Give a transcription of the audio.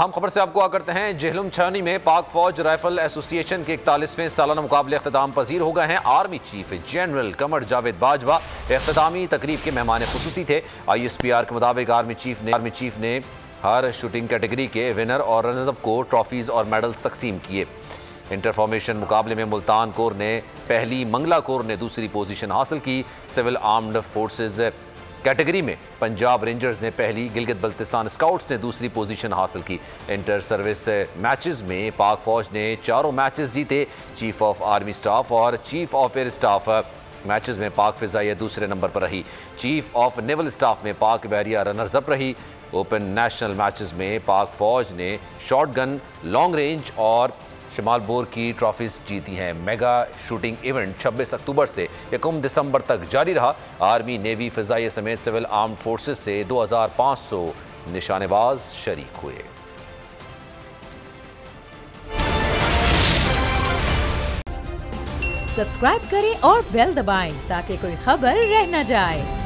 अहम खबर से आपको आकर करते हैं। जेहलम छावनी में पाक फौज राइफल एसोसिएशन के 41वें सालाना मुकाबले अख्ताम पजीर हो गए हैं। Army chief general Qamar Javed Bajwa अख्तामी तकरीब के मेहमान खुसूसी थे। ISPR के मुताबिक आर्मी चीफ ने हर शूटिंग कैटेगरी के विनर और रनर्स अप को ट्रॉफीज और मेडल्स तकसीम किए। इंटर फॉर्मेशन मुकाबले में मुल्तान कोर ने पहली, मंगला कोर ने दूसरी पोजीशन हासिल की। सिविल आर्म्ड फोर्सेज कैटेगरी में पंजाब रेंजर्स ने पहली, गिलगित बल्तिस्तान स्काउट्स ने दूसरी पोजीशन हासिल की। इंटर सर्विस मैचेस में पाक फौज ने चारों मैचेस जीते। चीफ ऑफ आर्मी स्टाफ और chief of air staff matches में पाक फिजाइया दूसरे नंबर पर रही। चीफ ऑफ नेवल स्टाफ में पाक बहरिया रनर्स अप रही। ओपन नेशनल मैचेस में पाक फौज ने शॉर्ट गन, लॉन्ग रेंज और शमाल बोर की ट्रॉफीज जीती हैं। मेगा शूटिंग इवेंट 26 अक्टूबर से 1 दिसंबर तक जारी रहा। आर्मी, नेवी, फिजाइया समेत सिविल आर्म्ड फोर्सेस से 2500 निशानेबाज शरीक हुए। सब्सक्राइब करें और बेल दबाएं ताकि कोई खबर रह न जाए।